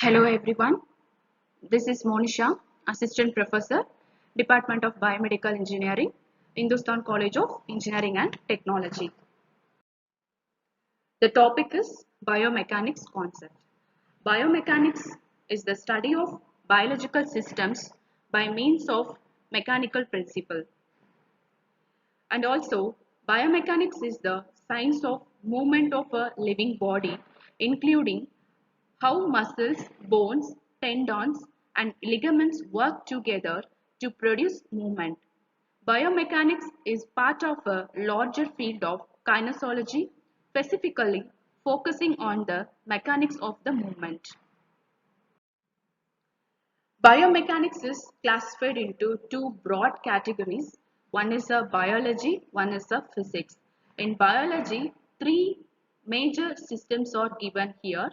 Hello everyone, this is Monisha, Assistant Professor, Department of Biomedical Engineering, Hindustan College of Engineering and Technology. The topic is biomechanics concept. Biomechanics is the study of biological systems by means of mechanical principle. And also, biomechanics is the science of movement of a living body, including how muscles, bones, tendons, and ligaments work together to produce movement. Biomechanics is part of a larger field of kinesiology, specifically focusing on the mechanics of the movement. Biomechanics is classified into two broad categories. One is a biology, one is a physics. In biology, three major systems are given here: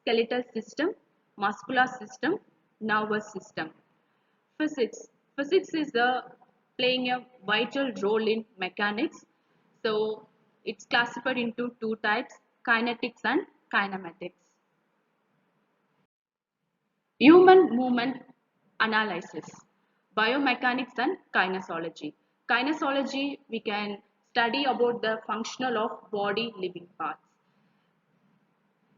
skeletal system, muscular system, nervous system. Physics. Physics is playing a vital role in mechanics. So it's classified into two types: kinetics and kinematics. Human movement analysis, biomechanics and kinesiology. Kinesiology, we can study about the functional of body living parts.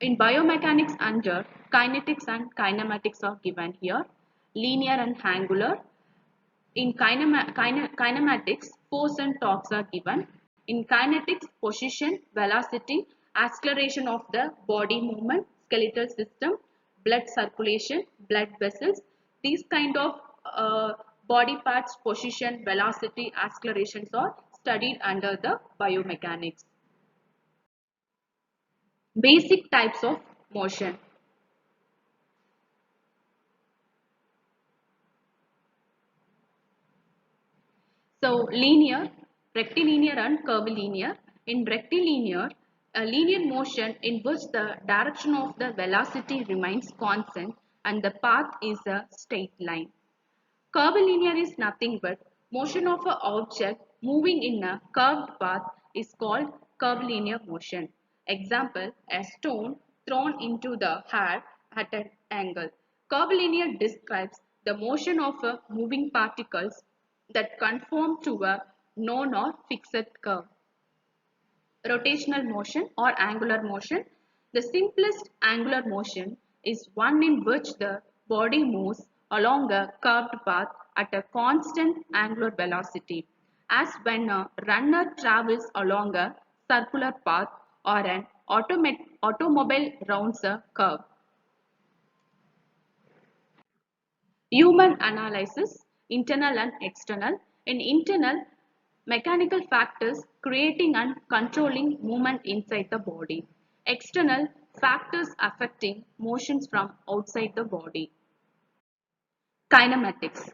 In biomechanics under kinetics and kinematics are given here, linear and angular. In kinematics, force and torques are given. In kinetics, position, velocity, acceleration of the body movement, skeletal system, blood circulation, blood vessels. These kind of body parts, position, velocity, accelerations are studied under the biomechanics. Basic types of motion. So linear, rectilinear and curvilinear. In rectilinear, a linear motion in which the direction of the velocity remains constant and the path is a straight line. Curvilinear is nothing but motion of an object moving in a curved path is called curvilinear motion. Example, a stone thrown into the air at an angle. Curvilinear describes the motion of moving particles that conform to a known or fixed curve. Rotational motion or angular motion. The simplest angular motion is one in which the body moves along a curved path at a constant angular velocity, as when a runner travels along a circular path or an automobile rounds a curve. Human analysis, internal and external. In internal, mechanical factors creating and controlling movement inside the body. External, factors affecting motions from outside the body. Kinematics.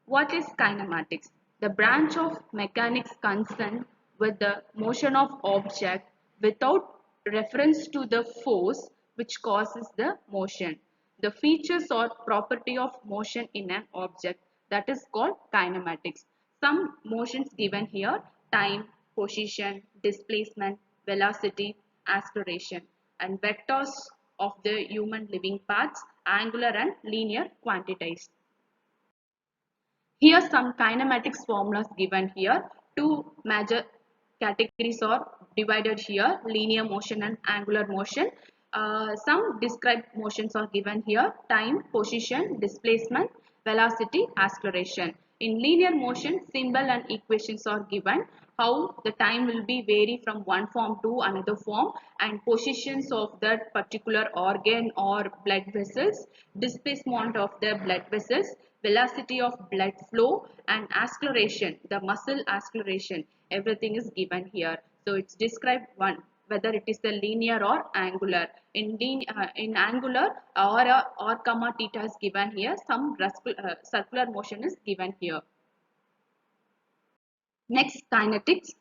What is kinematics? The branch of mechanics concerned with the motion of object without reference to the force which causes the motion. The features or property of motion in an object, that is called kinematics. Some motions given here: time, position, displacement, velocity, acceleration, and vectors of the human living parts, angular and linear quantities. Here some kinematics formulas given here. Two major categories are divided here: linear motion and angular motion. Some described motions are given here: time, position, displacement, velocity, acceleration. In linear motion, symbol and equations are given, how the time will be vary from one form to another form, and positions of that particular organ or blood vessels, displacement of the blood vessels, velocity of blood flow, and acceleration, the muscle acceleration, everything is given here. So it's described one whether it is the linear or angular. In angular, or comma theta is given here. Some circular motion is given here. Next, kinetics.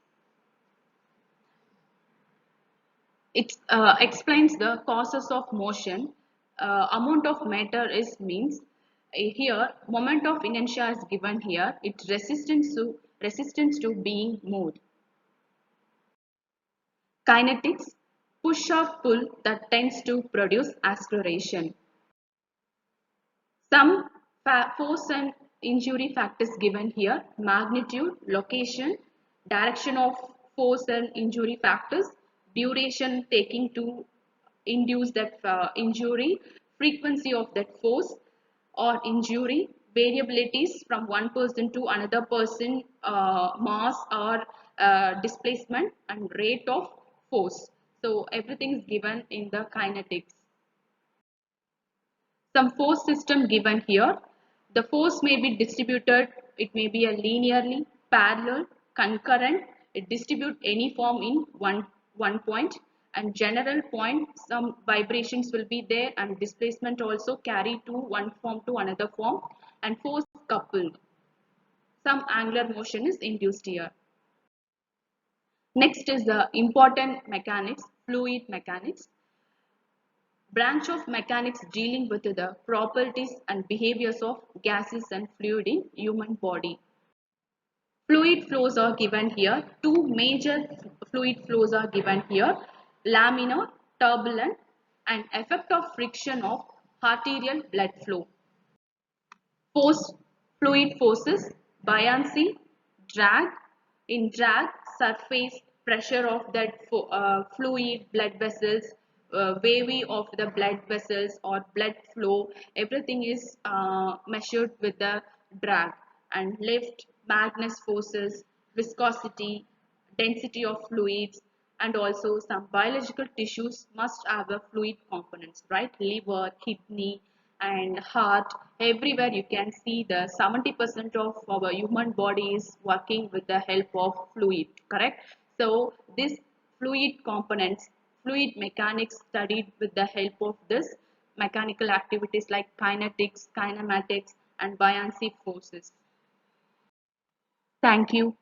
It explains the causes of motion. Amount of matter is means here moment of inertia is given here. It's resistance to being moved. Kinetics, push or pull that tends to produce acceleration. Some force and injury factors given here: magnitude, location, direction of force and injury factors, duration taking to induce that injury, frequency of that force or injury, variabilities from one person to another person, mass or displacement, and rate of force. So everything is given in the kinetics. Some force system given here. The force may be distributed, it may be a linearly, parallel, concurrent, it distribute any form in one point, and general point, some vibrations will be there, and displacement also carry to one form to another form, and force coupled. Some angular motion is induced here. Next is the important mechanics, fluid mechanics. Branch of mechanics dealing with the properties and behaviors of gases and fluid in human body. Fluid flows are given here. Two major fluid flows are given here: laminar, turbulent, and effect of friction of arterial blood flow. Force, fluid forces, buoyancy, drag. In drag, surface pressure of that fluid, blood vessels, wavy of the blood vessels or blood flow, everything is measured with the drag. And lift, Magnus forces, viscosity, density of fluids, and also some biological tissues must have a fluid components, right? Liver, kidney, and heart. Everywhere you can see the 70% of our human body is working with the help of fluid, correct? So this fluid components, fluid mechanics studied with the help of this mechanical activities like kinetics, kinematics, and buoyancy forces. Thank you.